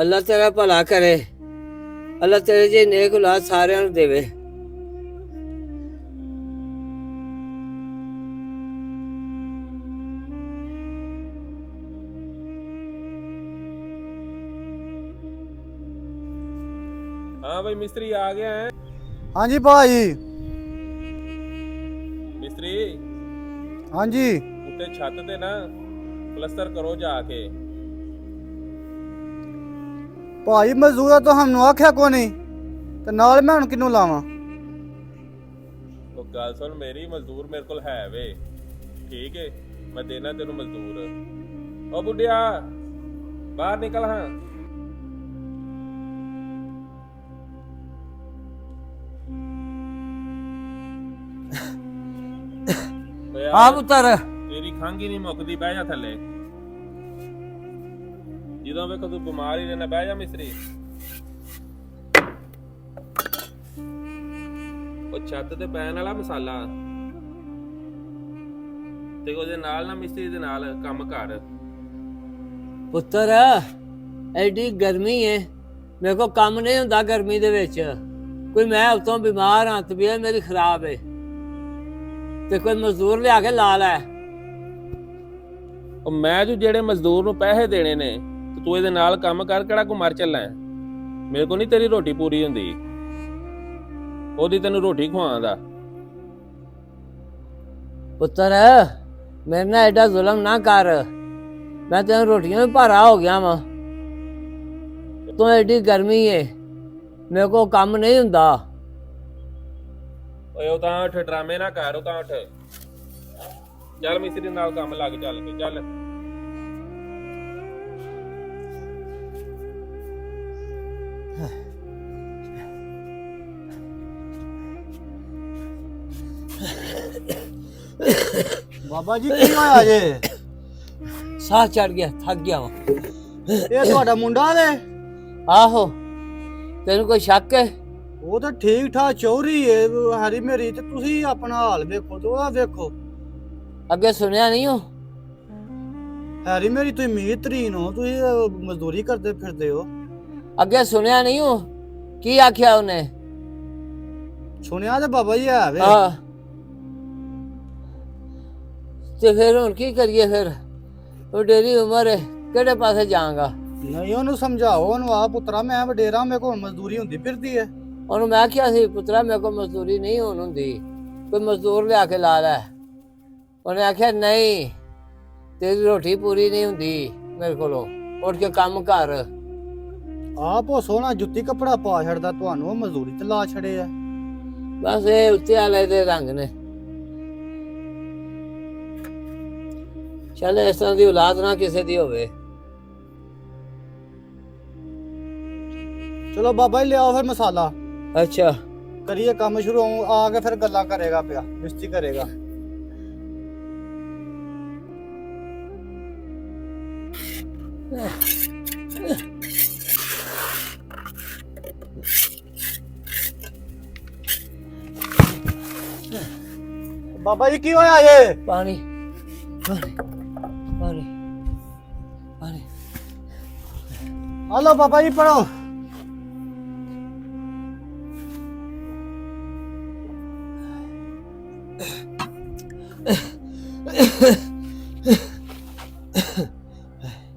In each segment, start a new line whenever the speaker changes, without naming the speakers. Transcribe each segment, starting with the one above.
अल्लाह तेरा भला करे। अल्लाह तेरे जी नेक औलाद सारिਆਂ ਨੂੰ देवे।
हाँ भाई मिस्त्री आ गया है।
हाँ जी भाई।
मिस्त्री
हाँ जी
उत्ते छत ते ना प्लस्तर करो जाके।
भाई मजदूर तो हमने आख्या को नहीं ते नाल मैं हुण किन्नू लावां।
तो गल सुन मेरी, मजदूर मेरे को है वे, ठीक है मैं देना तेनू मजदूर। ओ बुढ़िया बाहर निकल। हाँ
हाँ पुत्र।
तेरी खंघ ही नहीं मुकदी, बह जा थले। ਜਦੋਂ ਵੇਖੋ ਤੂੰ ਬਿਮਾਰ ਹੀ ਰਹਿਣਾ, ਬਹਿ ਜਾ ਮਿਸਤਰੀ। ਉਹ ਛੱਤ ਤੇ ਪੈਣ ਵਾਲਾ ਮਸਾਲਾ ਤੇ ਉਹਦੇ ਨਾਲ ਨਾ ਮਿਸਤਰੀ ਦੇ ਨਾਲ ਕੰਮ ਕਰ।
ਪੁੱਤਰ ਐਡੀ ਗਰਮੀ ਹੈ, ਮੇਰੇ ਕੋ ਕੰਮ ਨਹੀਂ ਹੁੰਦਾ ਗਰਮੀ ਦੇ ਵਿੱਚ। ਕੋਈ ਮੈਂ ਉਤੋਂ ਬਿਮਾਰ ਹਾਂ, ਤਬੀਅਤ ਮੇਰੀ ਖਰਾਬ ਹੈ, ਤੇ ਕੋਈ ਮਜ਼ਦੂਰ ਲਿਆ ਕੇ ਲਾ ਲੈ।
ਉਹ ਮੈਂ ਜੋ ਜਿਹੜੇ ਮਜ਼ਦੂਰ ਨੂੰ ਪੈਸੇ ਦੇਣੇ ਨੇ ਤੇ ਤੂੰ ਇਹਦੇ ਨਾਲ ਕੰਮ ਕਰ, ਕਿਹੜਾ ਕੋ ਮਰ ਚੱਲਾ। ਮੇਰੇ ਕੋ ਨਹੀਂ ਤੇਰੀ ਰੋਟੀ ਪੂਰੀ ਹੁੰਦੀ, ਉਹਦੀ ਤੈਨੂੰ ਰੋਟੀ ਖਵਾਉਂਦਾ।
ਪੁੱਤਰ ਮੇਰੇ ਨਾਲ ਐਡਾ ਜ਼ੁਲਮ ਨਾ ਕਰ, ਮੈਂ ਤੈਨੂੰ ਰੋਟੀਆਂ ਵੀ ਭਾਰਾ ਹੋ ਗਿਆ ਵਾਂ। ਤੂੰ ਐਡੀ ਗਰਮੀ ਹੈ, ਮੇਰੇ ਕੋ ਕੰਮ ਨਹੀਂ ਹੁੰਦਾ।
ਓਏ ਉਹ ਤਾਂ ਉੱਠ, ਡਰਾਮੇ ਨਾ ਕਰ। ਉਹ ਤਾਂ ਉੱਠ, ਚੱਲ ਮਿਸਤਰੀ ਨਾਲ ਕੰਮ ਲੱਗ, ਚੱਲ ਕੇ ਚੱਲ।
बाबा जी की होया जे?
ਸਾਹ ਚੜ ਗਿਆ, ਥੱਕ ਗਿਆ ਵਾਂ।
ਇਹ ਤੁਹਾਡਾ ਮੁੰਡਾ ਵੇ?
ਆਹੋ, ਤੈਨੂੰ ਕੋਈ ਸ਼ੱਕ ਹੈ?
ਉਹ ਤਾਂ ਠੀਕ ਠਾਕ ਚੌਰੀ ਏ ਹਰੀ ਮੇਰੀ, ਤੇ ਤੁਸੀਂ ਆਪਣਾ ਹਾਲ ਵੇਖੋ ਤੇ ਉਹਦਾ ਵੇਖੋ।
ਅੱਗੇ ਸੁਣਿਆ ਨਹੀਂ ਹੋ?
ਹੈਰੀ ਮੇਰੀ ਤੁਸੀਂ ਮੀਤਰੀਨ ਹੋ, ਤੁਸੀਂ ਮਜ਼ਦੂਰੀ ਕਰਦੇ ਫਿਰਦੇ ਹੋ।
ਅੱਗੇ ਸੁਣਿਆ ਨਹੀਂ ਹੋ ਕੀ ਆਖਿਆ ਉਹਨੇ?
ਸੁਣਿਆ ਤੇ ਬਾਬਾ ਜੀ ਹੈ ਵੇ।
ਹਾਂ, ਤੇ ਫਿਰ ਹੁਣ ਕੀ ਕਰੀਏ? ਫਿਰ ਉਹ ਡੇਰੀ ਉਮਰ ਹੈ, ਕਿਹੜੇ ਪਾਸੇ ਜਾਵਾਂਗਾ?
ਨਹੀਂ ਉਹਨੂੰ ਸਮਝਾਓ, ਉਹਨੂੰ ਆ ਪੁੱਤਰਾ ਮੈਂ ਵਡੇਰਾ, ਮੇਰੇ ਕੋਲ ਮਜ਼ਦੂਰੀ ਹੁੰਦੀ ਫਿਰਦੀ ਹੈ।
ਉਹਨੂੰ ਮੈਂ ਕਿਹਾ ਸੀ ਪੁੱਤਰਾ ਮੇਰੇ ਕੋਲ ਮਜ਼ਦੂਰੀ ਨਹੀਂ ਹੋਣ ਹੁੰਦੀ, ਕੋਈ ਮਜ਼ਦੂਰ ਲਿਆ ਕੇ ਲਾ ਲੈ। ਉਹਨੇ ਆਖਿਆ ਨਹੀਂ, ਤੇਰੀ ਰੋਟੀ ਪੂਰੀ ਨਹੀਂ ਹੁੰਦੀ ਮੇਰੇ ਕੋਲੋਂ, ਉੱਠ ਕੇ ਕੰਮ ਕਰ।
ਆਪ ਉਹ ਸੋਹਣਾ ਜੁੱਤੀ ਕੱਪੜਾ ਪਾ ਛੱਡਦਾ, ਤੁਹਾਨੂੰ ਉਹ ਮਜ਼ਦੂਰੀ ਤੇ ਲਾ ਛੜੇ ਆ।
ਬਸ ਇਹ ਉੱਤੇ ਵਾਲੇ ਦੇ ਰੰਗ ਨੇ। ਚੱਲ ਇਸ ਤਰ੍ਹਾਂ ਦੀ ਔਲਾਦ ਨਾ ਕਿਸੇ ਦੀ ਹੋਵੇ।
ਚਲੋ ਬਾਬਾ ਜੀ ਲਿਆਓ ਫਿਰ ਮਸਾਲਾ,
ਅੱਛਾ
ਕਰੀਏ ਕੰਮ ਸ਼ੁਰੂ। ਆ ਕੇ ਫਿਰ ਗੱਲਾਂ ਕਰੇਗਾ ਪਿਆ, ਮਿਸਤੀ ਕਰੇਗਾ। ਬਾਬਾ ਜੀ ਕੀ ਹੋਇਆ ਇਹ?
ਪਾਣੀ ਪਾਣੀ ਪਾਣੀ ਪਾਣੀ।
ਹਲੋ ਬਾਬਾ ਜੀ ਪੜੋ।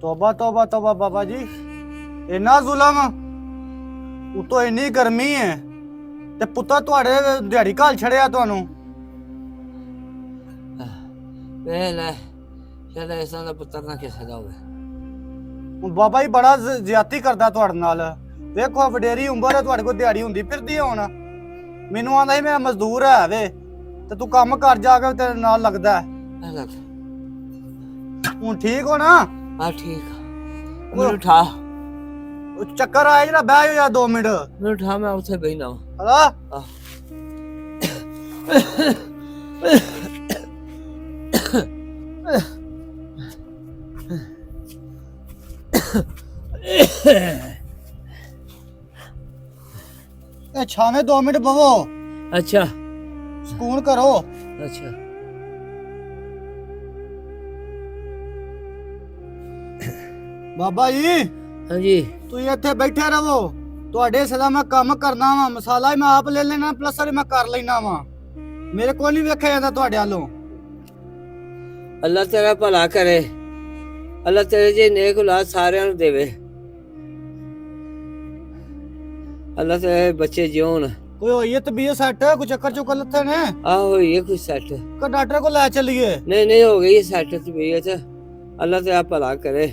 ਤੋਬਾ ਤੋਬਾ ਤੋਬਾ ਬਾਬਾ ਜੀ, ਇੰਨਾ ਜ਼ੁਲਮ, ਉਤੋਂ ਇੰਨੀ ਗਰਮੀ ਹੈ, ਤੇ ਪੁੱਤਰ ਤੁਹਾਡੇ ਦਿਹਾੜੀ ਘਾਲ ਛੜਿਆ ਤੁਹਾਨੂੰ।
ਵੇ ਲੈ, ਚੱਲ ਇਸ ਤਰ੍ਹਾਂ ਦਾ ਪੁੱਤਰ ਨਾ ਕਿਸੇ ਦਾ ਹੋਵੇ।
ਹੁਣ ਬਾਬਾ ਜੀ ਬੜਾ ਜ਼ਿਆਦਤੀ ਕਰਦਾ ਤੁਹਾਡੇ ਨਾਲ। ਵੇਖੋ ਵਡੇਰੀ ਉਮਰ ਹੈ, ਤੁਹਾਡੇ ਕੋਲ ਦਿਹਾੜੀ ਹੁੰਦੀ ਫਿਰਦੀ ਹੁਣ। ਮੈਨੂੰ ਆਂਦਾ ਸੀ ਮੇਰਾ ਮਜ਼ਦੂਰ ਹੈ ਵੇ, ਤੇ ਤੂੰ ਕੰਮ ਕਰ ਜਾ ਕੇ, ਤੇਰੇ ਨਾਲ ਲੱਗਦਾ। ਹੁਣ ਠੀਕ ਹੋ ਨਾ?
ਆ ਠੀਕ ਆ, ਮੈਨੂੰ ਉਠਾ।
ਉਹ ਚੱਕਰ ਆਇਆ ਜਿਹੜਾ, ਬਹਿ ਜਾ 2 ਮਿੰਟ।
ਮੈਨੂੰ ਉਠਾ, ਮੈਂ ਉੱਥੇ ਬੈਠਾ
ਹਲਾ ਇਹ ਛਾਵੇਂ 2 ਮਿੰਟ ਬਵੋ,
ਅੱਛਾ
ਸਕੂਨ ਕਰੋ।
ਅੱਛਾ
ਬਾਬਾ ਜੀ
ਹਾਂਜੀ
ਤੁਸੀਂ ਇੱਥੇ ਬੈਠੇ ਰਹੋ, ਤੁਹਾਡੇ ਸਿਰਾ ਮੈਂ ਕੰਮ ਕਰਨਾ ਵਾ, ਮਸਾਲਾ ਹੀ ਮੈਂ ਆਪ ਲੈ ਲੈਣਾ, ਪਲਸਰ ਮੈਂ ਕਰ ਲੈਣਾ ਵਾ, ਮੇਰੇ ਕੋਲ ਨਹੀਂ ਵੇਖਿਆ ਜਾਂਦਾ ਤੁਹਾਡੇ ਵੱਲੋਂ।
ਅੱਲਾ ਤੇਰਾ ਭਲਾ ਕਰੇ, ਅੱਲਾ ਤੇਰੇ ਜੇ ਨੇਕ ਔਲਾਦ ਸਾਰਿਆਂ ਨੂੰ ਦੇਵੇ, ਅੱਲਾ ਤੇਰੇ ਬੱਚੇ ਜਿਉਣ।
ਕੋਈ ਹੋਈ ਹੈ ਤਬੀਅਤ ਸੈੱਟ, ਕੋਈ ਚੱਕਰ ਚੁੱਕਰ ਲੱਥੇ ਨੇ?
ਆ ਹੋਈ ਹੈ ਕੋਈ ਸੈੱਟ?
ਕਿ ਡਾਕਟਰ ਕੋਲ ਲੈ ਚੱਲੀਏ?
ਨਹੀਂ ਨਹੀਂ ਹੋ ਗਈ ਸੈੱਟ ਤਬੀਅਤ, ਅੱਲਾ ਤੇਰਾ ਭਲਾ ਕਰੇ।